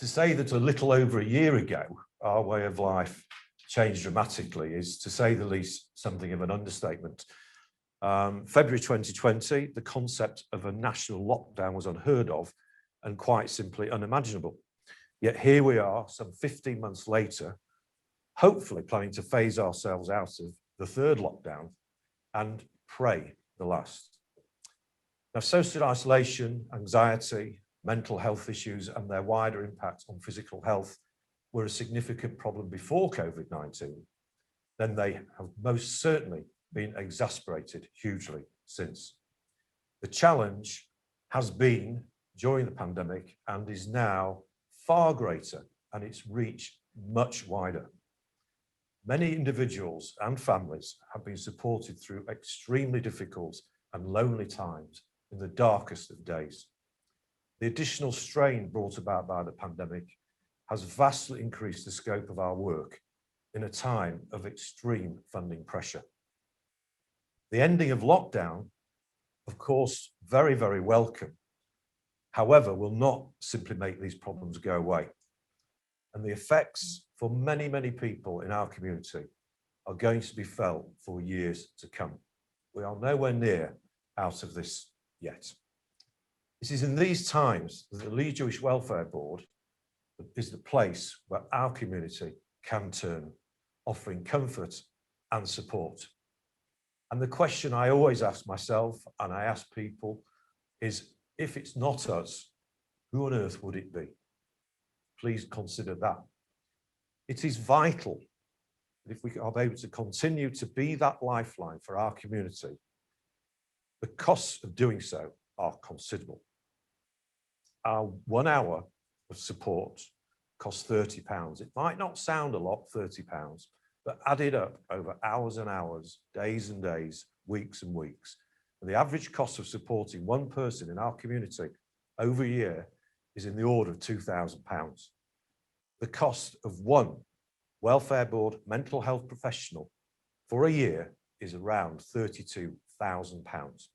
To say that a little over a year ago, our way of life changed dramatically is, to say the least, something of an understatement. February 2020, the concept of a national lockdown was unheard of and quite simply unimaginable. Yet here we are, some 15 months later, hopefully planning to phase ourselves out of the third lockdown and pray the last. Now, social isolation, anxiety, mental health issues and their wider impact on physical health were a significant problem before COVID-19, then they have most certainly been exacerbated hugely since. The challenge has been during the pandemic and is now far greater, and its reach much wider. Many individuals and families have been supported through extremely difficult and lonely times in the darkest of days. The additional strain brought about by the pandemic has vastly increased the scope of our work in a time of extreme funding pressure. The ending of lockdown, of course, very, very welcome. However, will not simply make these problems go away. And the effects for many, many people in our community are going to be felt for years to come. We are nowhere near out of this yet. It is in these times that the Leeds Jewish Welfare Board is the place where our community can turn, offering comfort and support. And the question I always ask myself, and I ask people, is if it's not us, who on earth would it be? Please consider that. It is vital that if we are able to continue to be that lifeline for our community, the costs of doing so are considerable. Our 1 hour of support costs £30. It might not sound a lot, £30, but added up over hours and hours, days and days, weeks and weeks. And the average cost of supporting one person in our community over a year is in the order of £2,000. The cost of one welfare board mental health professional for a year is around £32,000.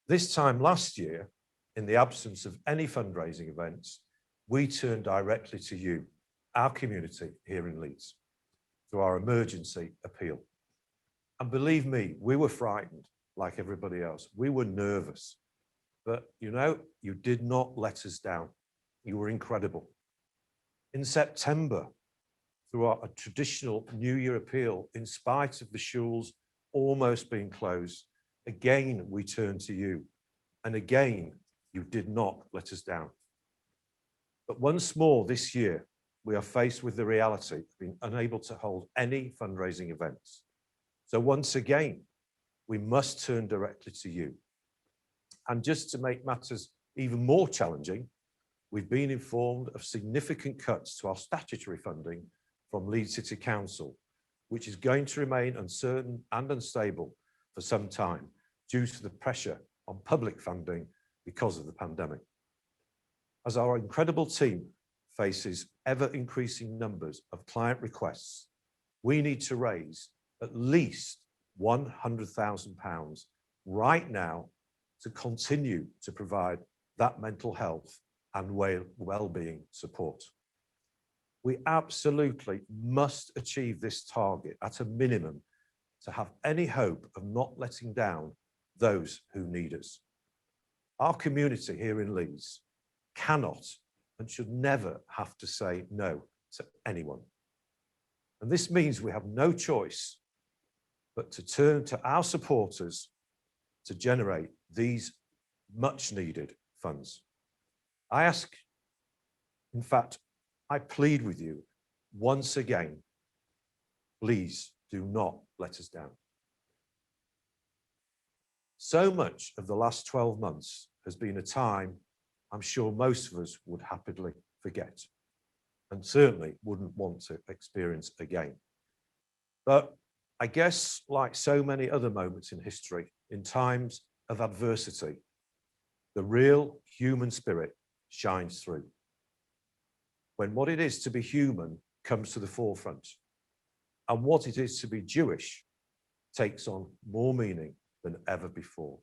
This time last year, in the absence of any fundraising events, we turned directly to you, our community here in Leeds, through our emergency appeal. And believe me, we were frightened like everybody else. We were nervous, but you know, you did not let us down. You were incredible. In September, through our traditional New Year appeal, in spite of the schools almost being closed, again, we turned to you. And again, you did not let us down. But once more this year, we are faced with the reality of being unable to hold any fundraising events. So once again, we must turn directly to you. And just to make matters even more challenging, we've been informed of significant cuts to our statutory funding from Leeds City Council, which is going to remain uncertain and unstable for some time due to the pressure on public funding because of the pandemic. As our incredible team faces ever-increasing numbers of client requests, we need to raise at least £100,000 right now to continue to provide that mental health and well-being support. We absolutely must achieve this target at a minimum to have any hope of not letting down those who need us. Our community here in Leeds cannot and should never have to say no to anyone. And this means we have no choice but to turn to our supporters to generate these much needed funds. I ask, in fact, I plead with you once again, please do not let us down. So much of the last 12 months has been a time I'm sure most of us would happily forget and certainly wouldn't want to experience again. But I guess, like so many other moments in history, in times of adversity, the real human spirit shines through. When what it is to be human comes to the forefront, and what it is to be Jewish takes on more meaning than ever before.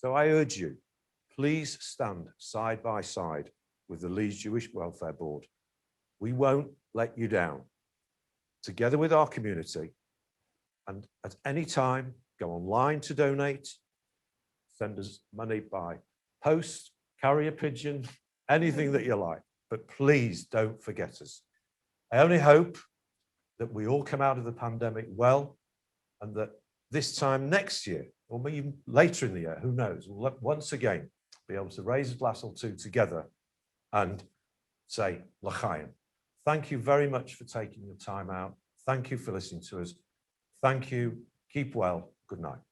So I urge you, please stand side by side with the Leeds Jewish Welfare Board. We won't let you down. Together with our community, and at any time, go online to donate, send us money by post, carrier pigeon, anything that you like, but please don't forget us. I only hope that we all come out of the pandemic well, and that this time next year, or maybe even later in the year, who knows, we'll once again be able to raise a glass or two together and say, L'chaim. Thank you very much for taking your time out. Thank you for listening to us. Thank you. Keep well. Good night.